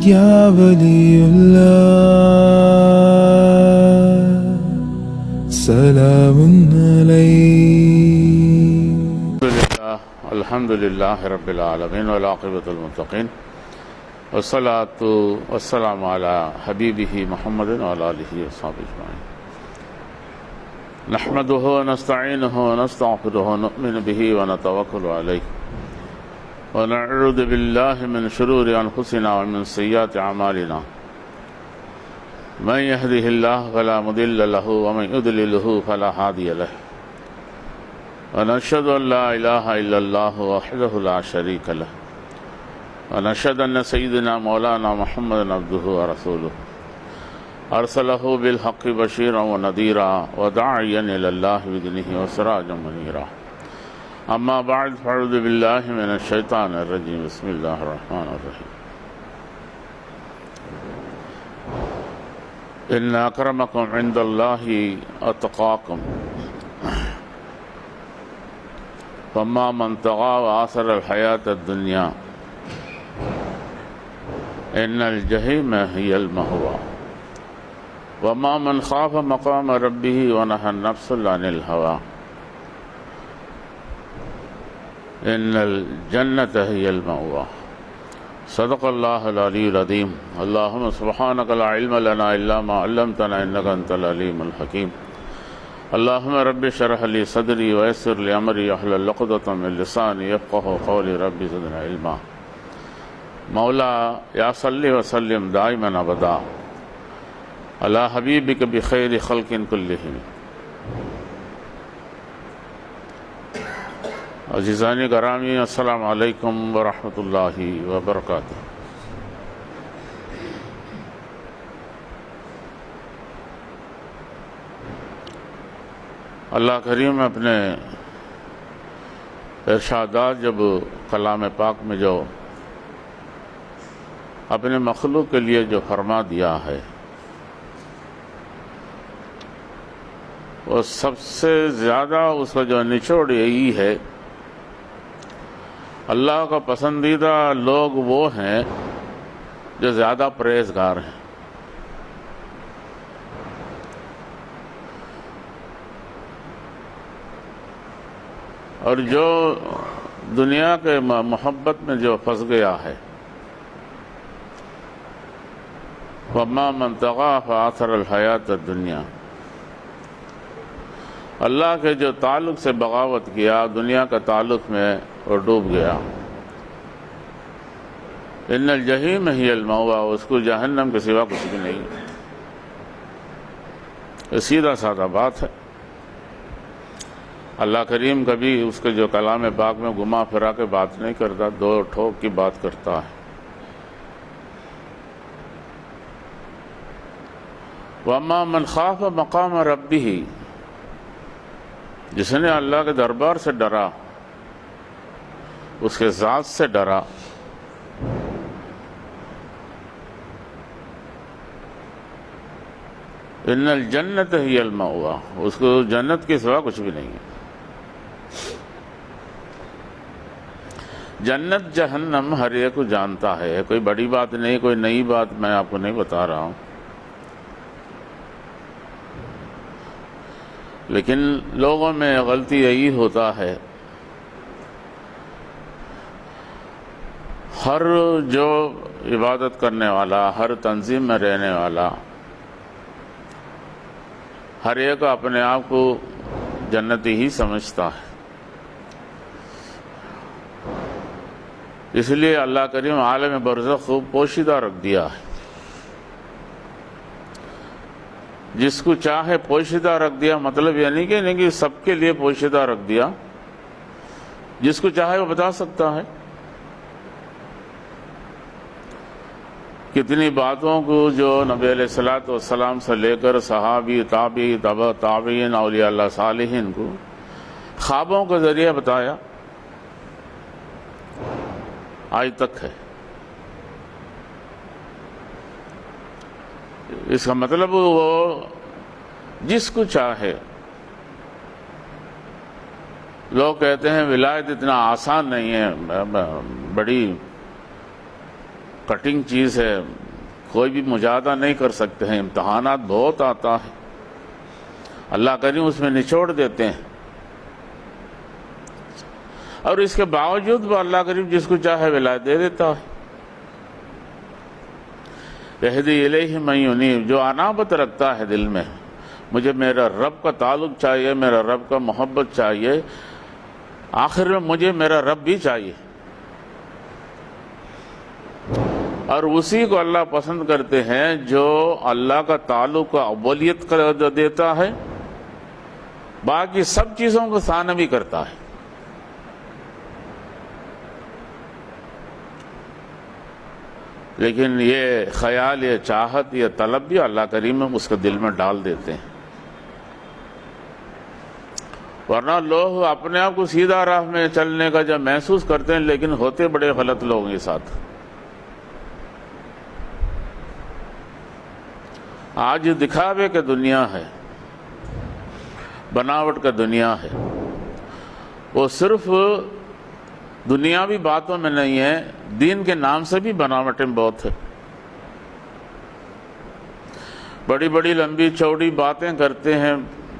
یا ولی اللہ سلام علیک۔ الحمد للہ رب العالمین والعاقبۃ للمتقین والصلاۃ والسلام علی حبیبہ محمد وعلی آلہ وصحبہ اجمعین۔ نحمدہ ونستعینہ ونستغفرہ ونؤمن بہ ونتوکل علیہ ونعوذ باللہ من شرور انفسنا ومن سیئات اعمالنا من یہدہ اللہ فلا مضل لہ ومن یضللہ فلا ہادی لہ ونشهد أن لا إله إلا الله وحده لا شريك له ونشهد أن سيدنا مولانا محمد عبده ورسوله أرسله بالحق بشيرا ونذيرا وداعيا إلى الله بإذنه وسراجا منيرا أما بعد فأعوذ بالله من الشيطان الرجيم بسم الله الرحمن الرحيم إن أكرمكم عند الله أتقاكم فما من طغى وآثر الحياة الدنيا إن الجحيم هي المأوى وما من خاف مقام ربه ونهى النفس عن الهوى إن الجنة هي المأوى صدق الله العلي العظيم اللهم سبحانك لا علم لنا إلا ما علمتنا إنك أنت العليم الحكيم اللهم رب اشرح لي صدري ويسر لي امري واحلل عقدة من لساني يفقهوا قولي رب زدنا علما مولا يا صل وسلم دائما ابدا على حبيبك بخير خلق كلهم۔ عزیزان گرامی السلام علیکم ورحمۃ اللہ وبرکاتہ۔ اللہ کریم اپنے ارشادات جب کلام پاک میں جو اپنے مخلوق کے لیے جو فرما دیا ہے وہ سب سے زیادہ اس کا جو نچوڑ یہی ہے، اللہ کا پسندیدہ لوگ وہ ہیں جو زیادہ پرہیزگار ہیں، اور جو دنیا کے محبت میں جو پھنس گیا ہے وَمَا مَن طَغَىٰ فَآثَرَ الْحَيَاةَ الدُّنْيَا، اللہ کے جو تعلق سے بغاوت کیا، دنیا کا تعلق میں وہ ڈوب گیا۔ إِنَّ الْجَحِيمَ هِيَ الْمَأْوَىٰ، اس کو جہنم کے سوا کچھ بھی نہیں۔ یہ سیدھا سادہ بات ہے۔ اللہ کریم کبھی اس کے جو کلام پاک میں گما پھرا کے بات نہیں کرتا، دو ٹھوک کی بات کرتا ہے۔ وَأَمَّا مَنْ خَافَ مَقَامَ رَبِّهِ، جس نے اللہ کے دربار سے ڈرا، اس کے ذات سے ڈرا، إِنَّ الْجَنَّةَ هِيَ الْمَأْوَىٰ، اس کو جنت کے سوا کچھ بھی نہیں ہے۔ جنت جہنم ہر ایک کو جانتا ہے، کوئی بڑی بات نہیں، کوئی نئی بات میں آپ کو نہیں بتا رہا ہوں، لیکن لوگوں میں غلطی یہی ہوتا ہے، ہر جو عبادت کرنے والا، ہر تنظیم میں رہنے والا، ہر ایک اپنے آپ کو جنتی ہی سمجھتا ہے۔ اس لیے اللہ کریم عالم برزخ کو پوشیدہ رکھ دیا ہے، جس کو چاہے پوشیدہ رکھ دیا، مطلب یہ نہیں کہ سب کے لیے پوشیدہ رکھ دیا، جس کو چاہے وہ بتا سکتا ہے۔ کتنی باتوں کو جو نبی علیہ الصلوۃ والسلام سے لے کر صحابی، تابعی، تبع تابعین، اولیاء اللہ صالحین کو خوابوں کے ذریعے بتایا، آج تک ہے۔ اس کا مطلب وہ جس کو چاہے، لوگ کہتے ہیں ولایت اتنا آسان نہیں ہے، بڑی کٹنگ چیز ہے، کوئی بھی مجاہدہ نہیں کر سکتے ہیں، امتحانات بہت آتا ہے، اللہ کریم اس میں نچوڑ دیتے ہیں، اور اس کے باوجود وہ اللہ کریم جس کو چاہے ولایت دے دیتا ہے۔ یہدی الیہ من ینیب، جو انابت رکھتا ہے دل میں، مجھے میرا رب کا تعلق چاہیے، میرا رب کا محبت چاہیے، آخر میں مجھے میرا رب بھی چاہیے، اور اسی کو اللہ پسند کرتے ہیں جو اللہ کا تعلق کو اولیت کر دیتا ہے، باقی سب چیزوں کو ثانوی کرتا ہے۔ لیکن یہ خیال، یہ چاہت، یہ طلب بھی اللہ کریم اس کے دل میں ڈال دیتے ہیں، ورنہ لوگ اپنے آپ کو سیدھا راہ میں چلنے کا جب محسوس کرتے ہیں، لیکن ہوتے بڑے غلط لوگوں کے ساتھ۔ آج دکھاوے کی دنیا ہے، بناوٹ کا دنیا ہے، وہ صرف دنیاوی باتوں میں نہیں ہے، دین کے نام سے بھی بناوٹیں بہت ہے۔ بڑی بڑی لمبی چوڑی باتیں کرتے ہیں،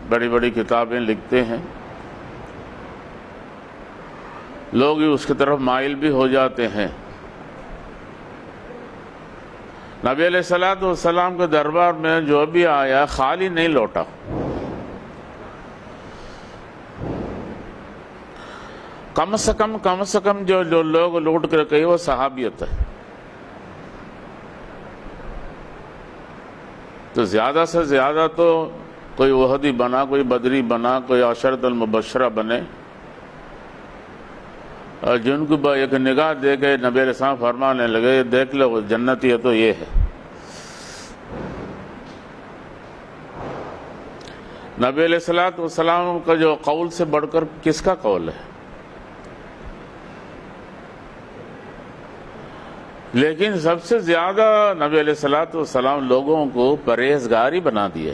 بڑی بڑی کتابیں لکھتے ہیں، لوگ اس کی طرف مائل بھی ہو جاتے ہیں۔ نبی علیہ السلام کے دربار میں جو بھی آیا خالی نہیں لوٹا، کم سے کم جو لوگ لوٹ کر گئے وہ صحابیت ہے۔ تو زیادہ سے زیادہ تو کوئی وحدی بنا، کوئی بدری بنا، کوئی عشرۃ المبشرہ بنے، اور جن کو ایک نگاہ دے کے نبی علیہ السلام فرمانے لگے دیکھ لو جنتی ہے تو یہ ہے۔ نبی علیہ السلام کا جو قول سے بڑھ کر کس کا قول ہے؟ لیکن سب سے زیادہ نبی علیہ السلام لوگوں کو پرہیزگاری بنا دیے۔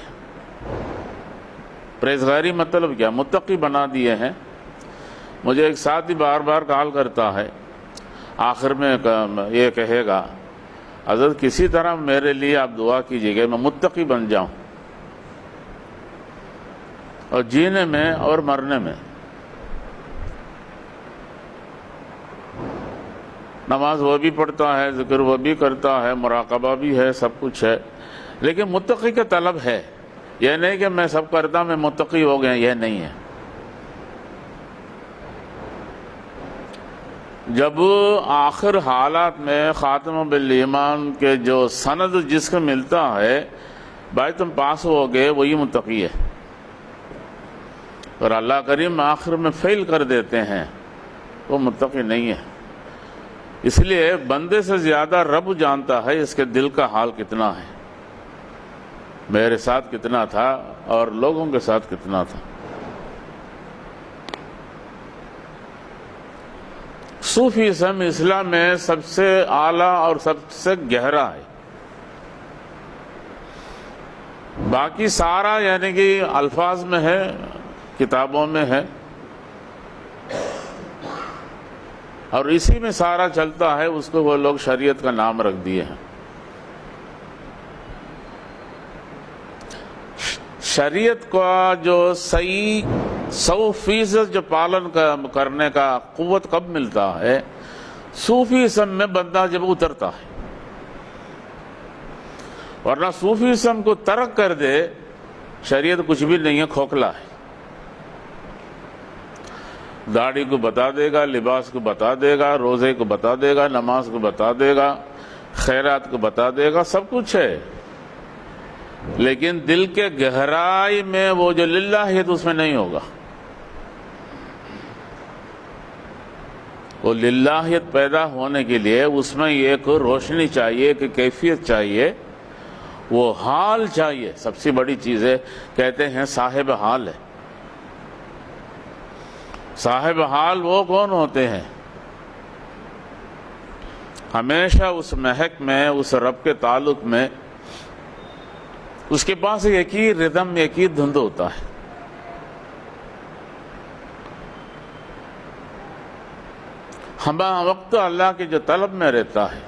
پرہیزگاری مطلب کیا؟ متقی بنا دیے ہیں۔ مجھے ایک ساتھی بار بار کال کرتا ہے، آخر میں یہ کہے گا حضرت کسی طرح میرے لیے آپ دعا کیجیے گا، میں متقی بن جاؤں، اور جینے میں اور مرنے میں۔ نماز وہ بھی پڑھتا ہے، ذکر وہ بھی کرتا ہے، مراقبہ بھی ہے، سب کچھ ہے، لیکن متقی کا طلب ہے۔ یہ نہیں کہ میں سب کرتا میں متقی ہو گیا، یہ نہیں ہے۔ جب آخر حالات میں خاتمہ بالایمان کے جو سند جس کو ملتا ہے بھائی تم پاس ہو گئے، وہی متقی ہے، اور اللہ کریم آخر میں فیل کر دیتے ہیں، وہ متقی نہیں ہے۔ اس لیے بندے سے زیادہ رب جانتا ہے اس کے دل کا حال کتنا ہے، میرے ساتھ کتنا تھا اور لوگوں کے ساتھ کتنا تھا۔ صوفیزم اسلام میں سب سے اعلیٰ اور سب سے گہرا ہے، باقی سارا یعنی کہ الفاظ میں ہے، کتابوں میں ہے، اور اسی میں سارا چلتا ہے، اس کو وہ لوگ شریعت کا نام رکھ دیے ہیں۔ شریعت کا جو صحیح 100% جو پالن کرنے کا قوت کب ملتا ہے؟ صوفیزم میں بندہ جب اترتا ہے، ورنہ صوفیزم کو ترک کر دے شریعت کچھ بھی نہیں ہے، کھوکھلا ہے۔ داڑھی کو بتا دے گا، لباس کو بتا دے گا، روزے کو بتا دے گا، نماز کو بتا دے گا، خیرات کو بتا دے گا، سب کچھ ہے، لیکن دل کے گہرائی میں وہ جو للہیت اس میں نہیں ہوگا۔ وہ للہیت پیدا ہونے کے لیے اس میں ایک روشنی چاہیے، ایک کیفیت چاہیے، وہ حال چاہیے۔ سب سے بڑی چیز ہے، کہتے ہیں صاحب حال ہے۔ صاحب حال وہ کون ہوتے ہیں؟ ہمیشہ اس مہک میں، اس رب کے تعلق میں اس کے پاس ایک ہی ردم، ایک ہی دھند ہوتا ہے۔ ہم وقت اللہ کے جو طلب میں رہتا ہے،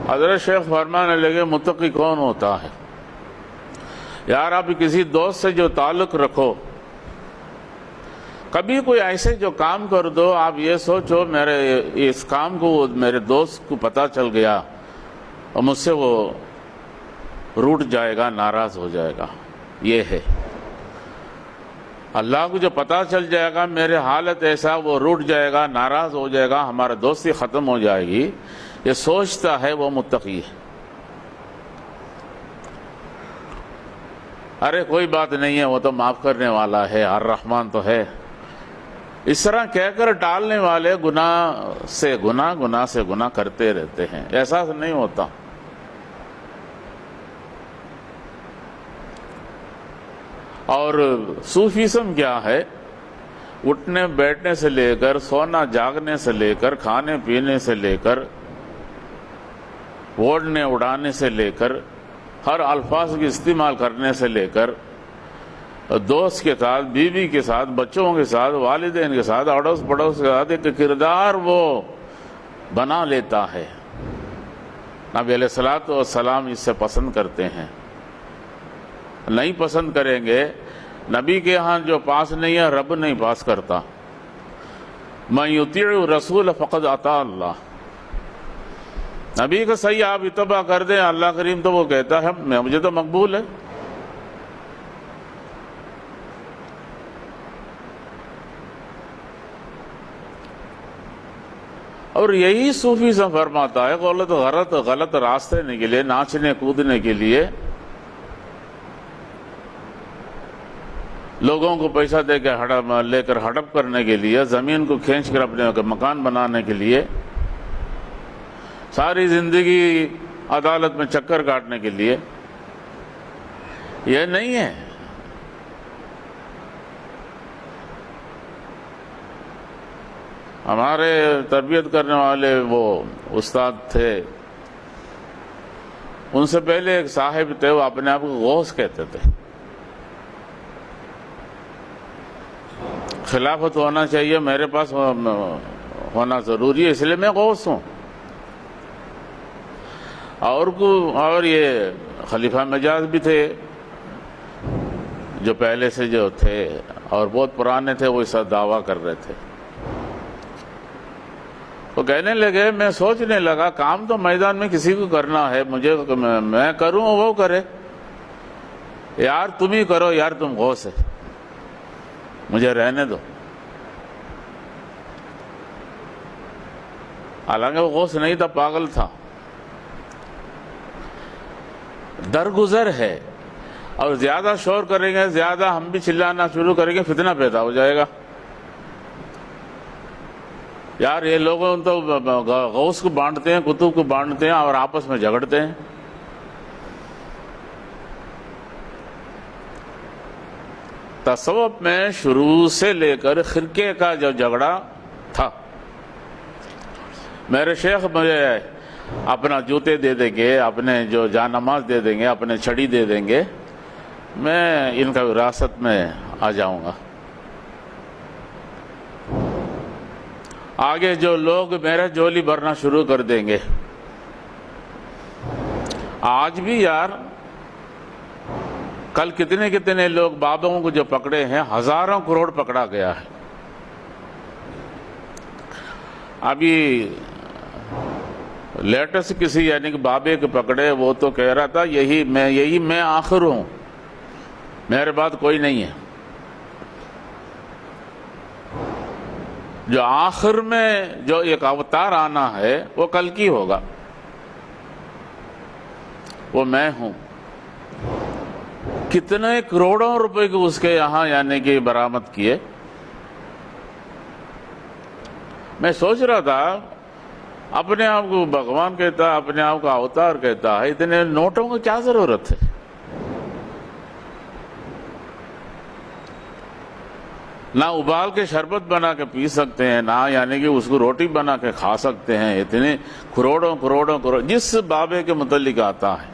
حضرت شیخ فرمانے لگے متقی کون ہوتا ہے؟ یار آپ کسی دوست سے جو تعلق رکھو، کبھی کوئی ایسے جو کام کر دو، آپ یہ سوچو میرے اس کام کو میرے دوست کو پتہ چل گیا اور مجھ سے وہ روٹ جائے گا، ناراض ہو جائے گا. یہ ہے اللہ کو جو پتہ چل جائے گا میرے حالت ایسا، وہ روٹ جائے گا، ناراض ہو جائے گا، ہمارا دوستی ختم ہو جائے گی، یہ سوچتا ہے وہ متقی ہے. ارے کوئی بات نہیں ہے، وہ تو معاف کرنے والا ہے، الرحمن تو ہے، اس طرح کہہ کر ٹالنے والے گناہ سے گناہ کرتے رہتے ہیں، احساس نہیں ہوتا. اور صوفیزم کیا ہے؟ اٹھنے بیٹھنے سے لے کر، سونا جاگنے سے لے کر، کھانے پینے سے لے کر، اوڑھنے اڑانے سے لے کر، ہر الفاظ کی استعمال کرنے سے لے کر، دوست کے ساتھ، بیوی کے ساتھ، بچوں کے ساتھ، والدین کے ساتھ، اڑوس پڑوس کے ساتھ ایک کردار وہ بنا لیتا ہے. نبی علیہ الصلوۃ والسلام اس سے پسند کرتے ہیں. نہیں پسند کریں گے، نبی کے ہاں جو پاس نہیں ہے رب نہیں پاس کرتا. من یطیع الرسول فقد اطاع اللہ. نبی کا صحیح آپ اتباع کر دیں، اللہ کریم تو وہ کہتا ہے مجھے تو مقبول ہے. اور یہی صوفی سے فرماتا ہے غلط راستے کے لیے، ناچنے کودنے کے لیے، لوگوں کو پیسہ دے کے لے کر ہڑپ کرنے کے لیے، زمین کو کھینچ کر اپنے مکان بنانے کے لیے، ساری زندگی عدالت میں چکر کاٹنے کے لیے، یہ نہیں ہے. ہمارے تربیت کرنے والے وہ استاد تھے، ان سے پہلے ایک صاحب تھے، وہ اپنے آپ کو غوث کہتے تھے. خلافت ہونا چاہیے، میرے پاس ہونا ضروری ہے، اس لیے میں غوث ہوں. اور یہ خلیفہ مجاز بھی تھے جو پہلے سے جو تھے اور بہت پرانے تھے، وہ اس دعویٰ کر رہے تھے. وہ کہنے لگے، میں سوچنے لگا کام تو میدان میں کسی کو کرنا ہے، میں کروں وہ کرے. یار تم ہی کرو، یار تم غوث ہے، مجھے رہنے دو. حالانکہ وہ غوث نہیں تھا، پاگل تھا. درگزر ہے، اور زیادہ شور کریں گے، زیادہ ہم بھی چلانا شروع کریں گے، فتنہ پیدا ہو جائے گا. یار یہ لوگ تو غوث کو بانٹتے ہیں، کتب کو بانٹتے ہیں اور آپس میں جھگڑتے ہیں. تصوف میں شروع سے لے کر خرقے کا جو جھگڑا تھا. میرے شیخ مجھے اپنا جوتے دے دیں گے، اپنے جو جانماز دے دیں گے، اپنے چھڑی دے دیں گے، میں ان کا وراثت میں آ جاؤں گا. آگے جو لوگ میرا جولی بھرنا شروع کر دیں گے. آج بھی یار کل کتنے لوگ بابوں کو جو پکڑے ہیں، ہزاروں کروڑ پکڑا گیا ہے. ابھی لیٹسٹ کسی یعنی کہ بابے کے پکڑے، وہ تو کہہ رہا تھا یہی میں آخر ہوں، میرے بعد کوئی نہیں ہے. جو آخر میں جو ایک اوتار آنا ہے وہ کل کی ہوگا، وہ میں ہوں. کتنے کروڑوں روپے کے اس کے یہاں یعنی کہ برآمد کیے. میں سوچ رہا تھا اپنے آپ کو بھگوان کہتا ہے، اپنے آپ کو اوتار کہتا ہے، اتنے نوٹوں کی کیا ضرورت ہے؟ نہ ابال کے شربت بنا کے پی سکتے ہیں، نہ یعنی کہ اس کو روٹی بنا کے کھا سکتے ہیں. اتنے کروڑوں جس بابے کے متعلق آتا ہے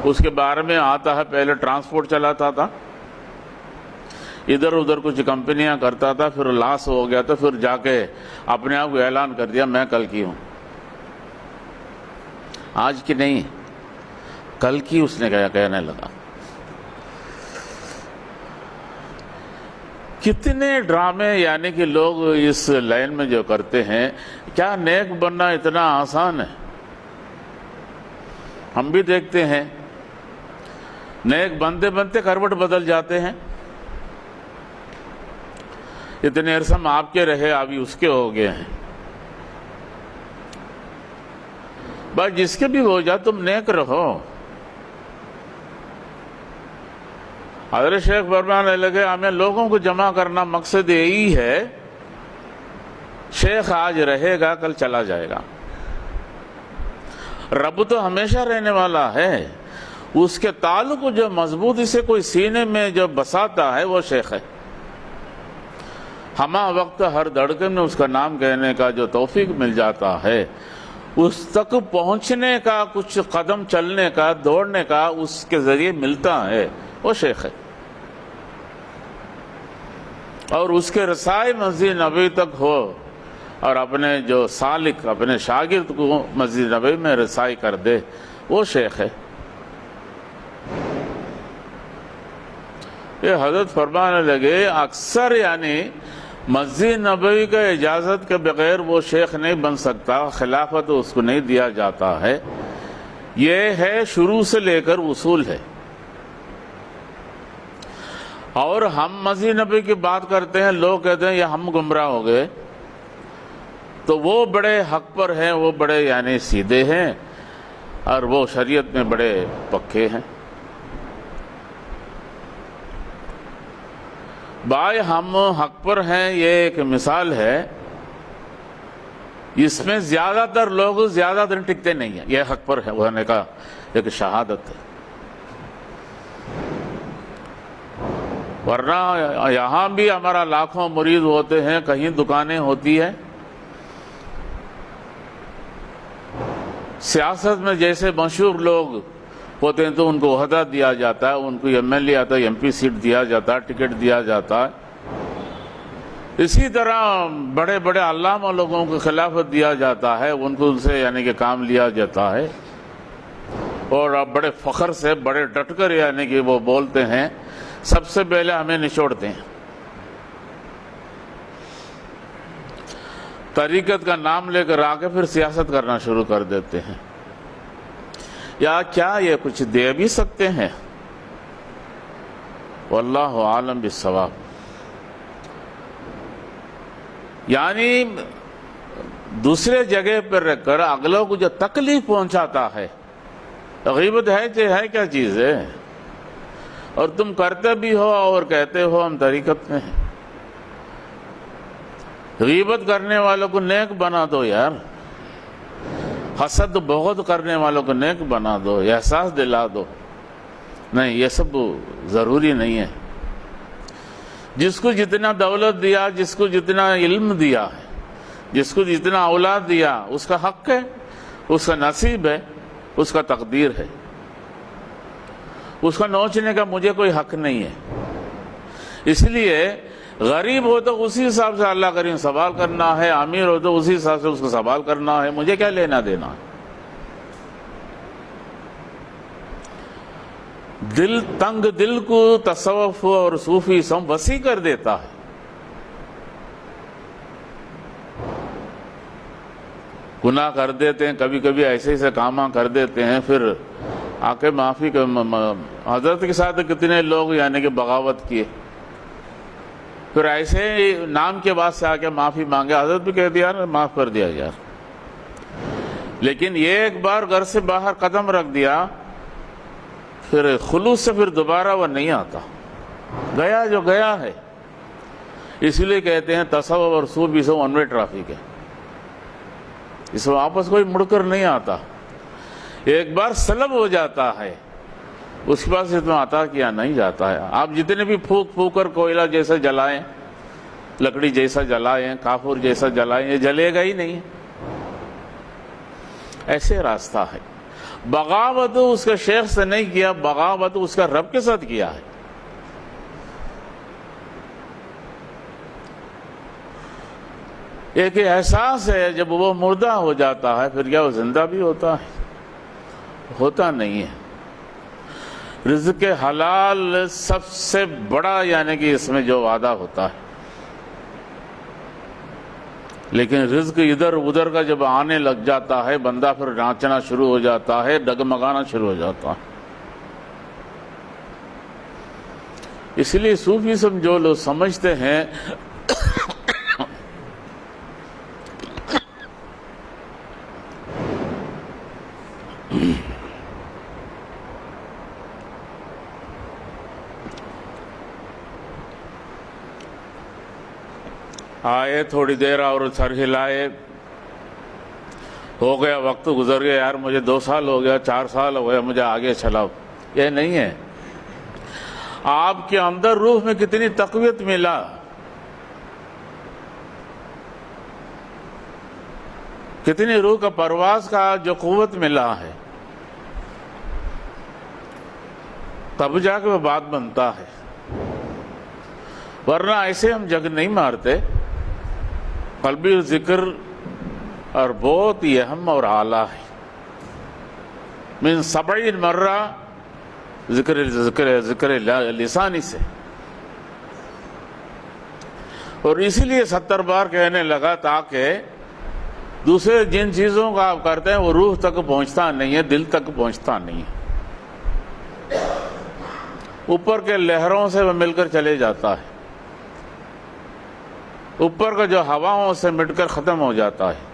اس کے بارے میں آتا ہے. پہلے ٹرانسپورٹ چلاتا تھا، ادھر ادھر کچھ کمپنیاں کرتا تھا، پھر لاس ہو گیا تو پھر جا کے اپنے آپ کو اعلان کر دیا میں کل کی ہوں. آج کی نہیں، کل کی اس نے کہنے لگا۔ کتنے ڈرامے یعنی کہ لوگ اس لائن میں جو کرتے ہیں، کیا نیک بننا اتنا آسان ہے؟ ہم بھی دیکھتے ہیں نیک بنتے بنتے کروٹ بدل جاتے ہیں۔ اتنے عرصہ ہم آپ کے رہے، ابھی اس کے ہو گئے ہیں۔ بس جس کے بھی ہو جائے تم نیک رہو۔ حضرت شیخ فرمانے لگے ہمیں لوگوں کو جمع کرنا مقصد یہی ہے، شیخ آج رہے گا کل چلا جائے گا، رب تو ہمیشہ رہنے والا ہے، اس کے تعلق جو مضبوطی سے کوئی سینے میں جو بساتا ہے وہ شیخ ہے۔ ہمہ وقت ہر دھڑکن میں اس کا نام کہنے کا جو توفیق مل جاتا ہے، اس تک پہنچنے کا، کچھ قدم چلنے کا، دوڑنے کا اس کے ذریعے ملتا ہے، وہ شیخ ہے۔ اور اس کے رسائی مسجد نبوی تک ہو اور اپنے جو سالک، اپنے شاگرد کو مسجد نبوی میں رسائی کر دے، وہ شیخ ہے۔ یہ حضرت فرمانے لگے اکثر یعنی مسجد نبوی کا اجازت کے بغیر وہ شیخ نہیں بن سکتا، خلافت اس کو نہیں دیا جاتا ہے۔ یہ ہے شروع سے لے کر اصول ہے۔ اور ہم مسجد نبوی کی بات کرتے ہیں، لوگ کہتے ہیں یہ ہم گمراہ ہو گئے، تو وہ بڑے حق پر ہیں، وہ بڑے یعنی سیدھے ہیں، اور وہ شریعت میں بڑے پکے ہیں۔ بھائی ہم حق پر ہیں، یہ ایک مثال ہے، اس میں زیادہ تر لوگ زیادہ دن ٹکتے نہیں ہیں، یہ حق پر ہے ہونے کا ایک شہادت ہے۔ ورنہ یہاں بھی ہمارا لاکھوں مرید ہوتے ہیں، کہیں دکانیں ہوتی ہیں، سیاست میں جیسے مشہور لوگ ہوتے ہیں تو ان کو عہدہ دیا جاتا ہے، ان کو ایم ایل اے آتا ہے، ایم پی سیٹ دیا جاتا ہے، ٹکٹ دیا جاتا ہے۔ اسی طرح بڑے بڑے علامہ لوگوں کو خلافت دیا جاتا ہے، ان کو ان سے یعنی کہ کام لیا جاتا ہے، اور اب بڑے فخر سے، بڑے ڈٹ کر یعنی کہ وہ بولتے ہیں، سب سے پہلے ہمیں نچوڑتے ہیں، طریقت کا نام لے کر آ کے پھر سیاست کرنا شروع کر دیتے ہیں۔ یا کیا یہ کچھ دے بھی سکتے ہیں؟ واللہ عالم بالصواب۔ یعنی دوسرے جگہ پر رکھ کر اگلوں کو جو تکلیف پہنچاتا ہے، غیبت ہے کیا چیز ہے؟ اور تم کرتے بھی ہو اور کہتے ہو ہم طریقت میں ہیں۔ غیبت کرنے والوں کو نیک بنا دو یار، حسد بغض کرنے والوں کو نیک بنا دو، احساس دلا دو۔ نہیں، یہ سب ضروری نہیں ہے۔ جس کو جتنا دولت دیا، جس کو جتنا علم دیا ہے، جس کو جتنا اولاد دیا، اس کا حق ہے، اس کا نصیب ہے، اس کا تقدیر ہے، اس کا نوچنے کا مجھے کوئی حق نہیں ہے۔ اس لیے غریب ہو تو اسی حساب سے اللہ کریم سوال کرنا ہے، امیر ہو تو اسی حساب سے اس کو سوال کرنا ہے، مجھے کیا لینا دینا ہے۔ دل تنگ دل کو تصوف اور صوفی سم وسیع کر دیتا ہے۔ گناہ کر دیتے ہیں، کبھی کبھی ایسے ایسے کام کر دیتے ہیں، پھر آ کے معافی کا حضرت کے ساتھ کتنے لوگ یعنی کہ بغاوت کیے، پھر ایسے نام کے بعد سے آ کے معافی مانگے، حضرت بھی کہہ دیا معاف کر دیا یار۔ لیکن یہ ایک بار گھر سے باہر قدم رکھ دیا، پھر خلوص سے پھر دوبارہ وہ نہیں آتا، گیا جو گیا ہے۔ اس لیے کہتے ہیں تصوف اور صوفی سب ون وے ٹریفک ہے، اس میں واپس کوئی مڑ کر نہیں آتا۔ ایک بار سلب ہو جاتا ہے، اس کے بعد سے اتنا عطا کیا نہیں جاتا ہے۔ آپ جتنے بھی پھونک پھونک کر کوئلہ جیسا جلائیں، لکڑی جیسا جلائیں، کافور جیسا جلائیں، یہ جلے گا ہی نہیں۔ ایسے راستہ ہے۔ بغاوت اس کا شیخ سے نہیں کیا، بغاوت اس کا رب کے ساتھ کیا ہے۔ ایک احساس ہے جب وہ مردہ ہو جاتا ہے، پھر کیا وہ زندہ بھی ہوتا ہے۔ ہوتا نہیں ہے۔ رزق حلال سب سے بڑا یعنی کہ اس میں جو وعدہ ہوتا ہے، لیکن رزق ادھر ادھر کا جب آنے لگ جاتا ہے بندہ پھر ناچنا شروع ہو جاتا ہے، ڈگمگانا شروع ہو جاتا ہے۔ اس لیے صوفیزم جو لوگ سمجھتے ہیں آئے تھوڑی دیر اور سر ہلائے، ہو گیا وقت گزر گیا، یار مجھے 2 سال ہو گیا، 4 سال ہو گیا، مجھے آگے چلاؤ، یہ نہیں ہے۔ آپ کے اندر روح میں کتنی تقویت ملا، کتنی روح کا پرواز کا جو قوت ملا ہے، تب جا کے وہ بات بنتا ہے، ورنہ ایسے ہم جگ نہیں مارتے۔ قلبی ذکر اور بہت ہی اہم اور اعلیٰ ہے۔ من 70 مرہ ذکر لسانی سے، اور اسی لیے 70 بار کہنے لگا تاکہ دوسرے جن چیزوں کا آپ کرتے ہیں وہ روح تک پہنچتا نہیں ہے، دل تک پہنچتا نہیں ہے، اوپر کے لہروں سے وہ مل کر چلے جاتا ہے، اوپر کا جو ہواؤں سے مٹ کر ختم ہو جاتا ہے۔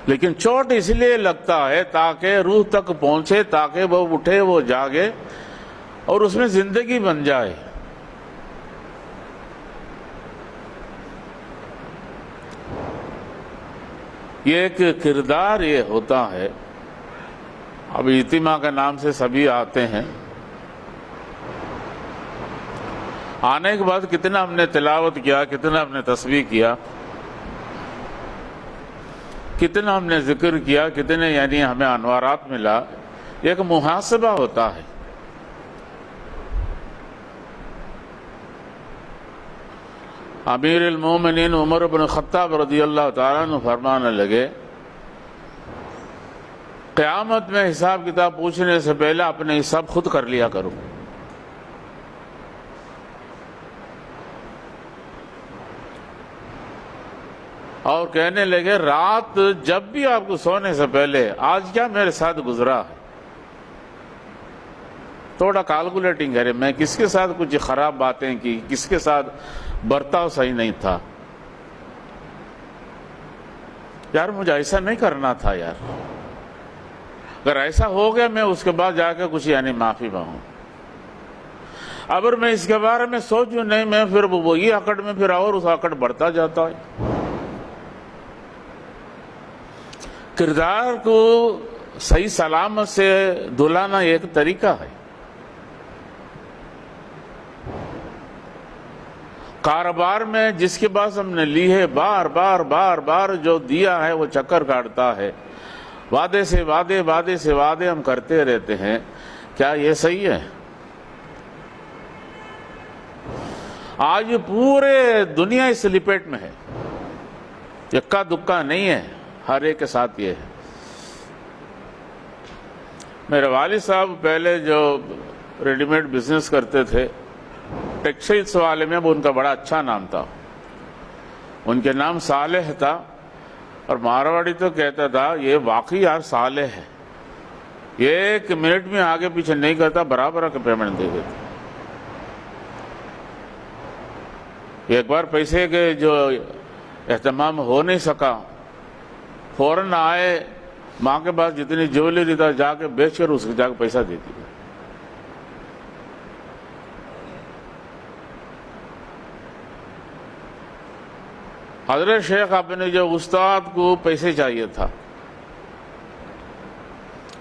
لیکن چوٹ اس لیے لگتا ہے تاکہ روح تک پہنچے، تاکہ وہ اٹھے، وہ جاگے اور اس میں زندگی بن جائے۔ یہ ایک کردار یہ ہوتا ہے۔ اب اجتماع کے نام سے سبھی آتے ہیں، آنے کے بعد کتنا ہم نے تلاوت کیا، کتنا ہم نے تسبیح کیا، کتنا ہم نے ذکر کیا، کتنے یعنی ہمیں انوارات ملا، ایک محاسبہ ہوتا ہے۔ امیر المومنین عمر بن خطاب رضی اللہ تعالیٰ عنہ فرمانے لگے، قیامت میں حساب کتاب پوچھنے سے پہلے اپنے حساب خود کر لیا کرو۔ اور کہنے لگے رات جب بھی آپ کو سونے سے پہلے آج کیا میرے ساتھ گزرا ہے، تھوڑا کیلکولیٹنگ کرے، میں کس کے ساتھ کچھ خراب باتیں کی، کس کے ساتھ برتاؤ صحیح نہیں تھا، یار مجھے ایسا نہیں کرنا تھا، یار اگر ایسا ہو گیا میں اس کے بعد جا کے کچھ یعنی معافی مانگوں، اگر میں اس کے بارے میں سوچوں نہیں میں پھر وہی اکڑ میں پھر اور اس اکڑ بڑھتا جاتا ہے۔ کردار کو صحیح سلامت سے دھلانا ایک طریقہ ہے۔ کاروبار میں جس کے پاس ہم نے لی ہے بار بار بار بار جو دیا ہے وہ چکر کاٹتا ہے، وعدے سے وعدے، وعدے سے وعدے ہم کرتے رہتے ہیں، کیا یہ صحیح ہے؟ آج پورے دنیا اس لپیٹ میں ہے، یکا دکا نہیں ہے، ہر ایک کے ساتھ یہ ہے۔ میرے والد صاحب پہلے جو ریڈی میڈ بزنس کرتے تھے، ٹیکسٹائلس والے میں وہ ان کا بڑا اچھا نام تھا، ان کے نام صالح تھا، اور مارواڑی تو کہتا تھا یہ واقعی یار صالح ہے، یہ 1 منٹ میں آگے پیچھے نہیں کرتا، برابر کا پیمنٹ دے دیتا۔ ایک بار پیسے کے جو اہتمام ہو نہیں سکا، فوراً آئے، ماں کے پاس جتنی جیولری تھا جا کے بیچ کر اس کو جا کے پیسہ دیتی ہے۔ حضرت شیخ اپنے جو استاد کو پیسے چاہیے تھا،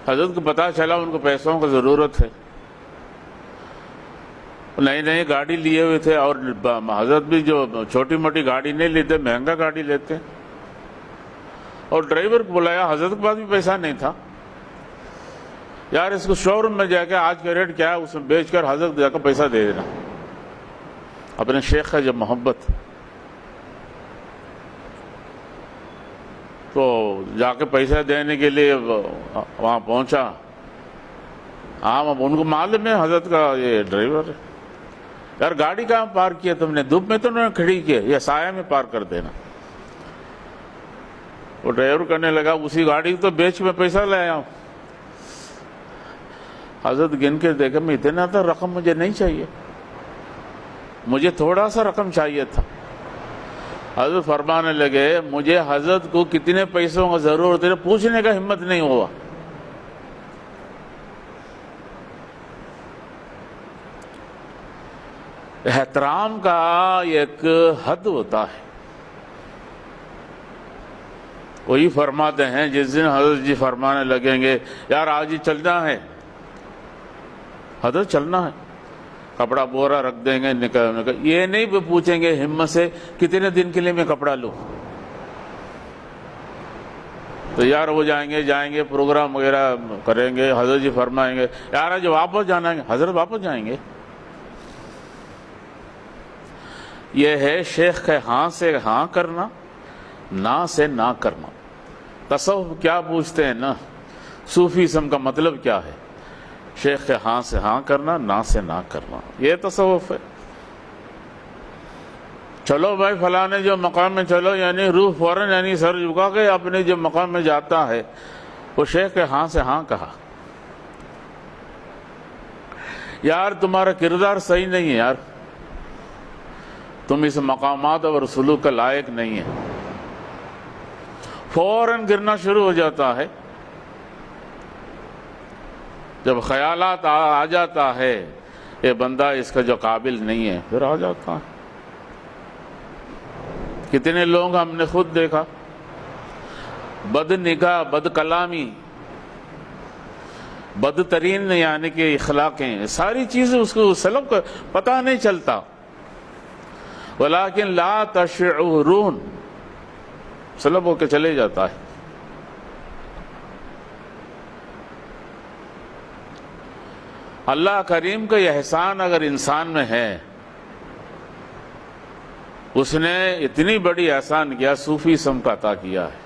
حضرت کو پتا چلا ان کو پیسوں کی ضرورت ہے، نئی نئی گاڑی لیے ہوئے تھے، اور حضرت بھی جو چھوٹی موٹی گاڑی نہیں لیتے، مہنگا گاڑی لیتے، اور ڈرائیور کو بلایا، حضرت کے پاس بھی پیسہ نہیں تھا، یار اس کو شو روم میں جا کے آج کا ریٹ کیا ہے اس میں بیچ کر حضرت جا کر پیسہ دے دینا، اپنے شیخ کا جب محبت۔ تو جا کے پیسہ دینے کے لیے وہاں پہنچا. اب ان کو معلوم ہے حضرت کا یہ ڈرائیور ہے. یار گاڑی کہاں پارک کیا تم نے؟ دھوپ میں تو انہوں نے کھڑی کی یا سایہ میں پارک کر دینا. وہ ڈرائیور کرنے لگا اسی گاڑی تو بیچ میں پیسہ لے آیا ہوں. حضرت گن کے دیکھا میں اتنا تو رقم مجھے نہیں چاہیے, مجھے تھوڑا سا رقم چاہیے تھا. حضرت فرمانے لگے مجھے حضرت کو کتنے پیسوں کا ضرورت ہے پوچھنے کا ہمت نہیں ہوا. احترام کا ایک حد ہوتا ہے. وہی فرماتے ہیں جس دن حضرت جی فرمانے لگیں گے یار آج ہی چلنا ہے, حضرت چلنا ہے, کپڑا بورا رکھ دیں گے نکل. یہ نہیں پوچھیں گے ہمت سے کتنے دن کے لیے میں کپڑا لوں. تیار ہو جائیں گے پروگرام وغیرہ کریں گے. حضرت جی فرمائیں گے یار آج واپس جانا ہے, حضرت واپس جائیں گے. یہ ہے شیخ کے ہاں سے ہاں کرنا, نہ سے نہ کرنا. تصوف کیا پوچھتے ہیں نا, صوفیزم کا مطلب کیا ہے؟ شیخ کے ہاں سے ہاں کرنا, نہ سے نہ کرنا, یہ تصوف ہے. چلو بھائی فلانے جو مقام میں چلو, یعنی روح فوراً یعنی سر جھکا کے اپنے جو مقام میں جاتا ہے, وہ شیخ کے ہاں سے ہاں کہا. یار تمہارا کردار صحیح نہیں ہے, یار تم اس مقامات اور سلوک کا لائق نہیں ہے. فوراً گرنا شروع ہو جاتا ہے. جب خیالات آ جاتا ہے یہ بندہ اس کا جو قابل نہیں ہے, پھر آ جاتا ہے. کتنے لوگ ہم نے خود دیکھا, بد نگاہ, بد کلامی, بدترین یعنی کہ اخلاقیں, ساری چیزیں اس کو سلب کا پتہ نہیں چلتا. ولیکن لا تشعرون, سلب ہو کے چلے جاتا ہے. اللہ کریم کا یہ احسان اگر انسان میں ہے, اس نے اتنی بڑی احسان کیا, صوفیزم کا عطا کیا ہے.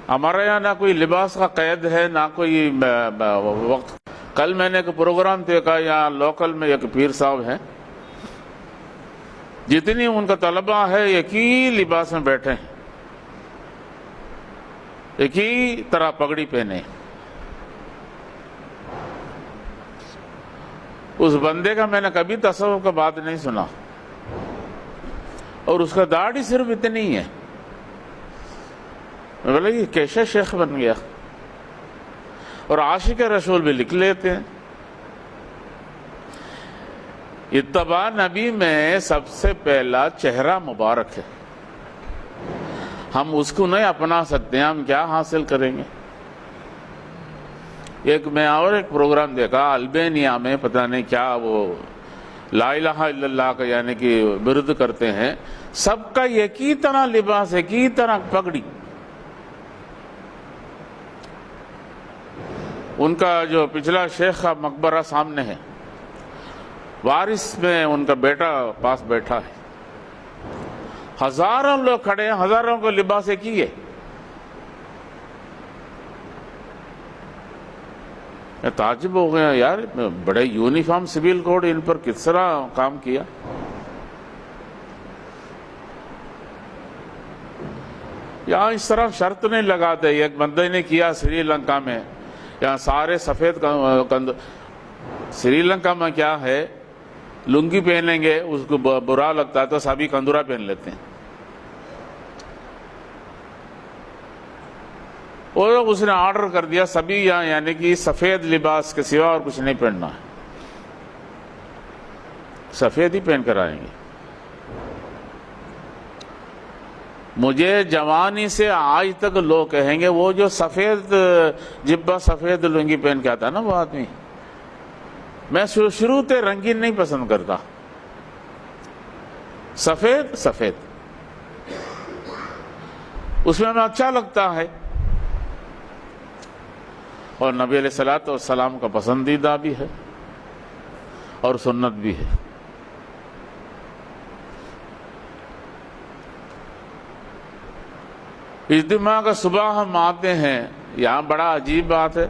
ہمارے یہاں نہ کوئی لباس کا قید ہے, نہ کوئی وقت. کل میں نے ایک پروگرام دیکھا, یہاں لوکل میں ایک پیر صاحب ہیں, جتنی ان کا طلبہ ہے ایک ہی لباس میں بیٹھے ہیں, ایک ہی طرح پگڑی پہنے. اس بندے کا میں نے کبھی تصوف کا بات نہیں سنا, اور اس کا داڑھی صرف اتنی ہے. میں بولا یہ کیسا شیخ بن گیا. اور عاشق رسول بھی لکھ لیتے ہیں. اتباع نبی میں سب سے پہلا چہرہ مبارک ہے. ہم اس کو نہیں اپنا سکتے ہیں, ہم کیا حاصل کریں گے؟ میں اور ایک پروگرام دیکھا البینیا میں, پتہ نہیں کیا وہ لا الہ الا اللہ کا یعنی کہ ورد کرتے ہیں, سب کا ایک ہی طرح لباس, ایک ہی طرح پگڑی. ان کا جو پچھلا شیخ کا مقبرہ سامنے ہے, وارث میں ان کا بیٹا پاس بیٹھا ہے. ہزاروں لوگ کھڑے ہیں, ہزاروں کا لباس ایک ہی ہے. میں تعجب ہو گیا, یار بڑے یونیفارم سول کوڈ, ان پر کس طرح کام کیا. یہاں اس طرح شرط نہیں لگاتے. ایک بندے نے کیا سری لنکا میں, یہاں سارے سفید سری لنکا میں کیا ہے, لنگی پہنیں گے اس کو برا لگتا ہے تو سبھی کندورا پہن لیتے ہیں. اور اس نے آرڈر کر دیا سبھی یہاں یعنی کہ سفید لباس کے سوا اور کچھ نہیں پہننا ہے, سفید ہی پہن کر آئیں گے. مجھے جوانی سے آج تک لوگ کہیں گے وہ جو سفید جبہ سفید لنگی پہن کے آتا ہے نا وہ آدمی, میں شروع سے رنگین نہیں پسند کرتا, سفید سفید اس میں ہمیں اچھا لگتا ہے, اور نبی علیہ الصلوۃ والسلام کا پسندیدہ بھی ہے اور سنت بھی ہے. اجتماع کا صبح ہم آتے ہیں، یہاں بڑا عجیب بات ہے،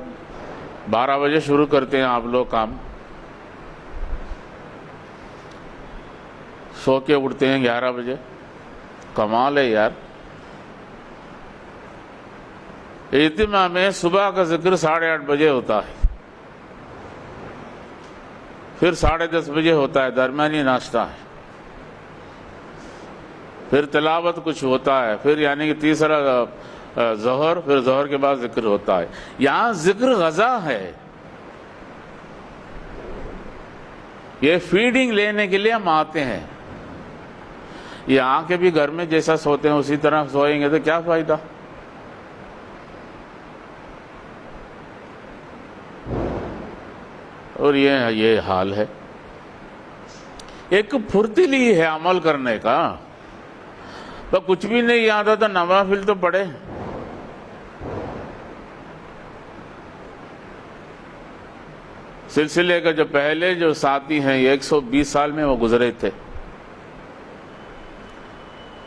12 بجے شروع کرتے ہیں آپ لوگ کام، سو کے اٹھتے ہیں 11 بجے، کمال ہے یار۔ اجتماع میں صبح کا ذکر 8:30 بجے ہوتا ہے، پھر 10:30 بجے ہوتا ہے، درمیانی ناشتہ ہے، پھر تلاوت کچھ ہوتا ہے، پھر یعنی کہ تیسرا ظہر، پھر ظہر کے بعد ذکر ہوتا ہے۔ یہاں ذکر غذا ہے، یہ فیڈنگ لینے کے لیے ہم آتے ہیں۔ یہ آ کے بھی گھر میں جیسا سوتے ہیں اسی طرح سوئیں گے تو کیا فائدہ؟ اور یہ حال ہے۔ ایک پھرتیلی ہے عمل کرنے کا، تو کچھ بھی نہیں آتا تو نوافل تو پڑھے۔ سلسلے کا جو پہلے جو ساتھی ہیں 120 سال میں وہ گزرے تھے،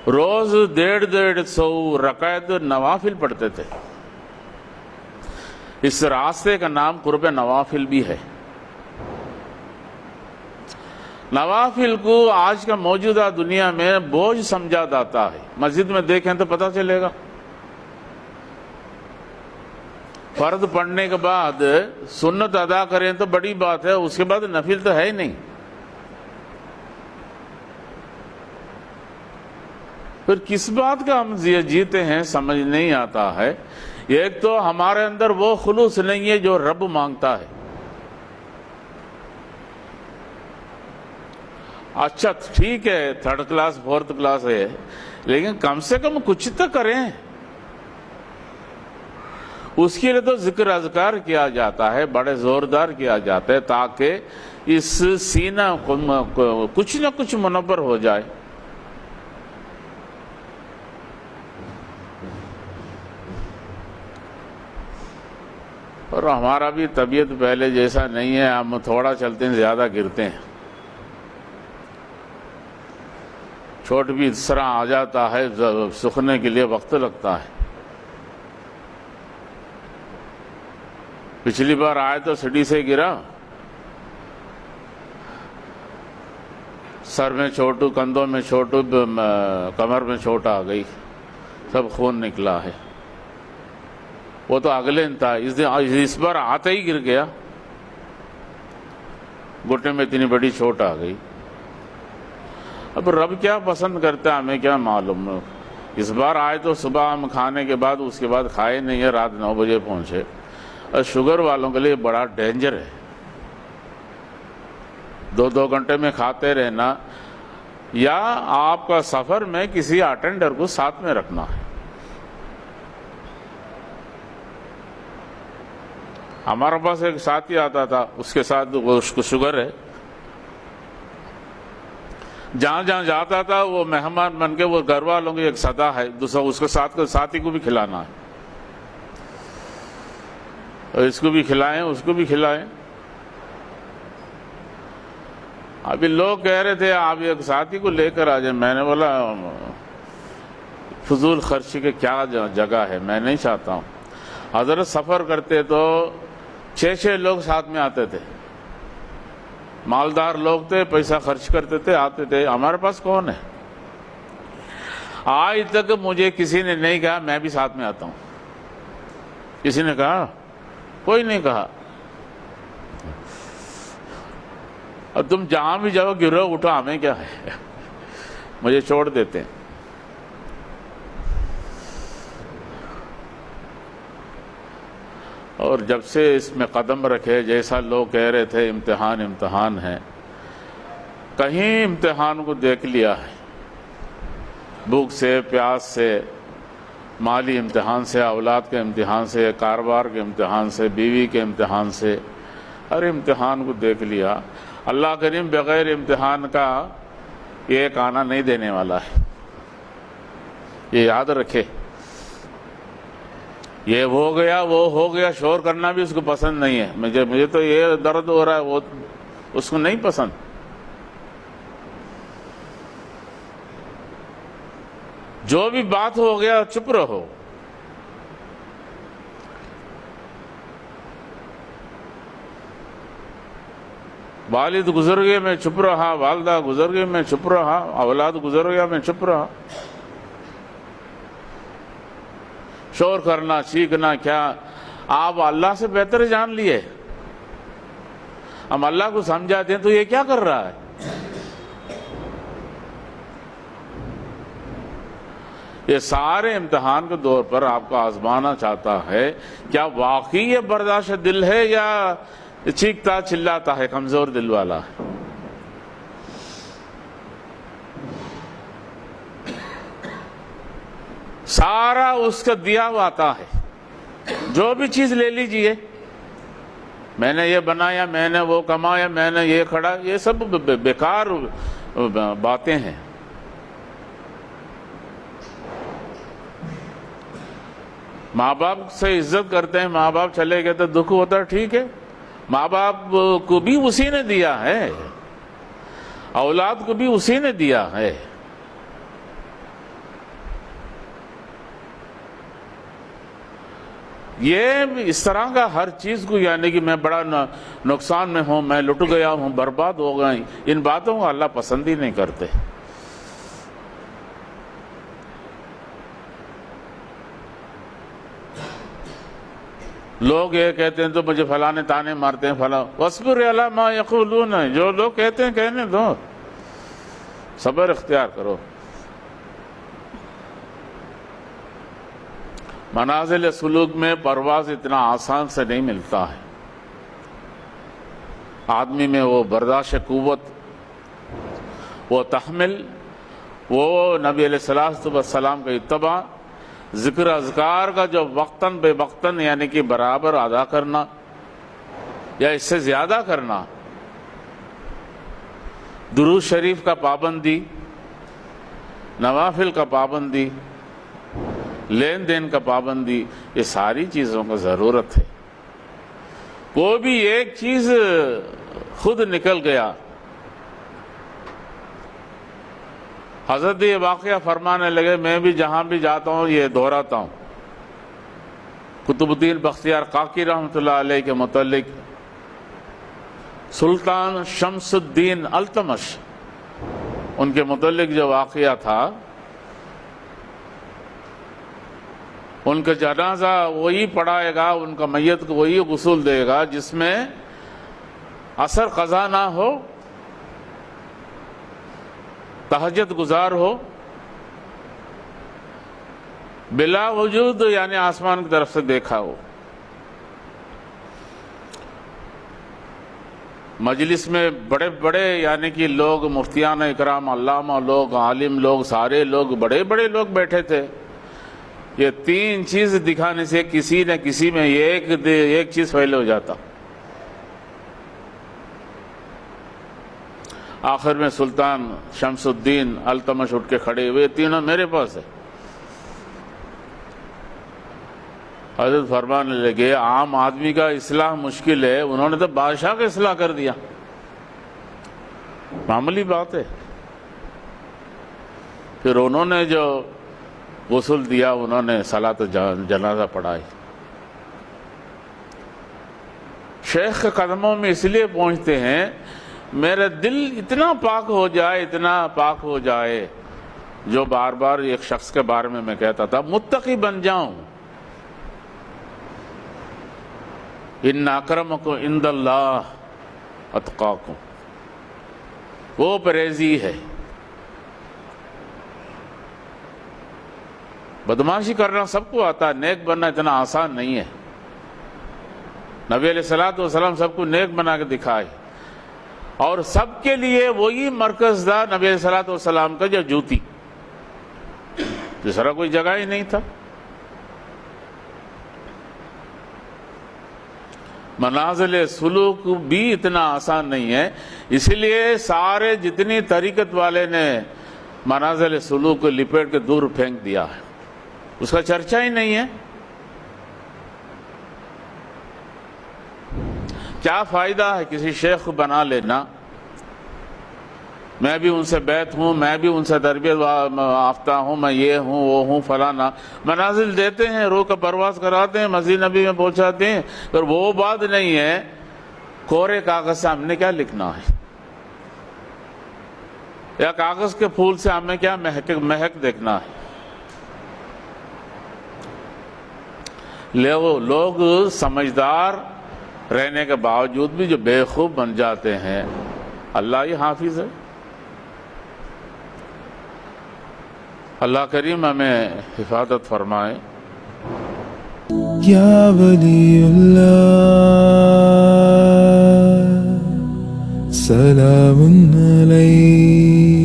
روز 150 رکعت نوافل پڑھتے تھے۔ اس راستے کا نام قرب نوافل بھی ہے۔ نوافل کو آج کا موجودہ دنیا میں بوجھ سمجھا جاتا ہے۔ مسجد میں دیکھیں تو پتہ چلے گا، فرض پڑھنے کے بعد سنت ادا کریں تو بڑی بات ہے، اس کے بعد نفل تو ہے ہی نہیں۔ پھر کس بات کا ہم جیتے ہیں سمجھ نہیں آتا ہے۔ ایک تو ہمارے اندر وہ خلوص نہیں ہے جو رب مانگتا ہے۔ اچھا ٹھیک ہے، 3rd کلاس 4th کلاس ہے، لیکن کم سے کم کچھ تو کریں۔ اس کے لیے تو ذکر اذکار کیا جاتا ہے، بڑے زوردار کیا جاتا ہے، تاکہ اس سینہ کچھ نہ کچھ منور ہو جائے۔ اور ہمارا بھی طبیعت پہلے جیسا نہیں ہے، ہم تھوڑا چلتے ہیں زیادہ گرتے ہیں۔ چھوٹ بھی اس طرح آ جاتا ہے، سوکھنے کے لیے وقت لگتا ہے۔ پچھلی بار آئے تو سیڑھی سے گرا، سر میں چوٹ، کندھوں میں چوٹ، کمر میں چوٹ آ گئی، سب خون نکلا ہے۔ وہ تو اگلے دن تھا، اس بار آتے ہی گر گیا، گھٹنے میں اتنی بڑی چوٹ آ گئی۔ اب رب کیا پسند کرتا ہے ہمیں کیا معلوم۔ اس بار آئے تو صبح ہم کھانے کے بعد، اس کے بعد کھائے نہیں ہے، رات 9 بجے پہنچے۔ اور شوگر والوں کے لیے بڑا ڈینجر ہے، 2 گھنٹے میں کھاتے رہنا، یا آپ کا سفر میں کسی اٹینڈر کو ساتھ میں رکھنا ہے۔ ہمارے پاس ایک ساتھی آتا تھا، اس کے ساتھ اس کو شوگر ہے، جہاں جہاں جاتا تھا وہ مہمان بن کے، وہ گھر والوں کی ایک صدا ہے، دوسرا اس کے ساتھی کو بھی کھلانا ہے، اور اس کو بھی کھلائیں اس کو بھی کھلائیں۔ ابھی لوگ کہہ رہے تھے آپ ایک ساتھی کو لے کر آ جائیں، میں نے بولا فضول خرچی کے کیا جگہ ہے، میں نہیں چاہتا ہوں۔ حضرت سفر کرتے تو 6 لوگ ساتھ میں آتے تھے، مالدار لوگ تھے، پیسہ خرچ کرتے تھے، آتے تھے۔ ہمارے پاس کون ہے؟ آج تک مجھے کسی نے نہیں کہا میں بھی ساتھ میں آتا ہوں۔ کسی نے کہا؟ کوئی نہیں کہا۔ اور تم جہاں بھی جاؤ گرو اٹھا، ہمیں کیا ہے، مجھے چھوڑ دیتے ہیں۔ اور جب سے اس میں قدم رکھے، جیسا لوگ کہہ رہے تھے امتحان ہے، کہیں امتحان کو دیکھ لیا ہے، بھوک سے، پیاس سے، مالی امتحان سے، اولاد کے امتحان سے، کاروبار کے امتحان سے، بیوی کے امتحان سے، ہر امتحان کو دیکھ لیا۔ اللہ کریم بغیر امتحان کا ایک آنا نہیں دینے والا ہے، یہ یاد رکھے۔ یہ ہو گیا وہ ہو گیا شور کرنا بھی اس کو پسند نہیں ہے، مجھے تو یہ درد ہو رہا ہے، وہ اس کو نہیں پسند۔ جو بھی بات ہو گیا چپ رہو۔ والد گزر گئے میں چپ رہا، والدہ گزر گئے میں چپ رہا، اولاد گزر گیا میں چپ رہا. شور کرنا، چیخنا، کیا آپ اللہ سے بہتر جان لیے؟ ہم اللہ کو سمجھاتے ہیں تو یہ کیا کر رہا ہے؟ یہ سارے امتحان کے دور پر آپ کو آزمانا چاہتا ہے. کیا واقعی یہ برداشت دل ہے یا چیختا چلاتا ہے، کمزور دل والا ہے؟ سارا اس کا دیا ہوا آتا ہے. جو بھی چیز لے لیجئے، میں نے یہ بنایا، میں نے وہ کمایا، میں نے یہ کھڑا، یہ سب بیکار باتیں ہیں. ماں باپ سے عزت کرتے ہیں، ماں باپ چلے گئے تو دکھ ہوتا ہے، ٹھیک ہے. ماں باپ کو بھی اسی نے دیا ہے، اولاد کو بھی اسی نے دیا ہے. یہ اس طرح کا ہر چیز کو، یعنی کہ میں بڑا نقصان میں ہوں، میں لٹ گیا ہوں، برباد ہو گئی، ان باتوں کو اللہ پسند ہی نہیں کرتے. لوگ یہ کہتے ہیں تو مجھے فلانے تانے مارتے ہیں، فلاں وَاصْبِرْ عَلَىٰ مَا يَقُولُونَ، جو لوگ کہتے ہیں کہنے دو، صبر اختیار کرو. منازل سلوک میں پرواز اتنا آسان سے نہیں ملتا ہے. آدمی میں وہ برداشت قوت، وہ تحمل، وہ نبی علیہ السلام کا اتباع، ذکر اذکار کا جو وقتاً بے وقتاً یعنی کہ برابر ادا کرنا یا اس سے زیادہ کرنا، درود شریف کا پابندی، نوافل کا پابندی، لین دین کا پابندی، یہ ساری چیزوں کا ضرورت ہے. کوئی بھی ایک چیز خود نکل گیا. حضرت یہ واقعہ فرمانے لگے، میں بھی جہاں بھی جاتا ہوں یہ دہراتا ہوں. قطب الدین بختیار کاکی رحمۃ اللہ علیہ کے متعلق سلطان شمس الدین التمش، ان کے متعلق جو واقعہ تھا، ان کا جنازہ وہی پڑھائے گا، ان کا میت کو وہی غسل دے گا جس میں عصر قضا نہ ہو، تہجد گزار ہو، بلا وجود یعنی آسمان کی طرف سے دیکھا ہو. مجلس میں بڑے بڑے یعنی کہ لوگ، مفتیان اکرام، علامہ لوگ، عالم لوگ، سارے لوگ، بڑے بڑے لوگ بیٹھے تھے. یہ تین چیز دکھانے سے کسی نہ کسی میں ایک چیز فیل ہو جاتا. آخر میں سلطان شمس الدین التمش اٹھ کے کھڑے ہوئے، تینوں میرے پاس ہے. حضرت فرمانے لگے، عام آدمی کا اصلاح مشکل ہے، انہوں نے تو بادشاہ کا اصلاح کر دیا، معمولی بات ہے. پھر انہوں نے جو غسل دیا، انہوں نے صلاۃ جنازہ پڑھائی. شیخ کے قدموں میں اس لیے پہنچتے ہیں، میرا دل اتنا پاک ہو جائے، اتنا پاک ہو جائے، جو بار بار ایک شخص کے بارے میں کہتا تھا، متقی بن جاؤں. ان اکرمکم عند اللہ اتقاکم، وہ پرہیزی ہے. بدماشی کرنا سب کو آتا ہے، نیک بننا اتنا آسان نہیں ہے. نبی علیہ السلام سب کو نیک بنا کے دکھائے، اور سب کے لیے وہی مرکز تھا نبی علیہ السلام کا جو جوتی، دوسرا کوئی جگہ ہی نہیں تھا. منازل سلوک بھی اتنا آسان نہیں ہے، اس لیے سارے جتنی طریقت والے نے منازل سلوک کو لپیٹ کے دور پھینک دیا ہے، اس کا چرچا ہی نہیں ہے. کیا فائدہ ہے کسی شیخ کو بنا لینا، میں بھی ان سے بیعت ہوں، میں بھی ان سے تربیت یافتہ ہوں، میں یہ ہوں وہ ہوں فلانا، منازل دیتے ہیں، روح کا پرواز کراتے ہیں، مسجد نبی میں پہنچاتے ہیں، پر وہ بات نہیں ہے کورے کاغذ سے ہم نے کیا لکھنا ہے؟ یا کاغذ کے پھول سے ہمیں کیا مہک دیکھنا ہے؟ لوگ سمجھدار رہنے کے باوجود بھی جو بیوقوف بن جاتے ہیں، اللہ ہی حافظ ہے۔ اللہ کریم ہمیں حفاظت فرمائے۔ یا ولی اللہ سلام علیک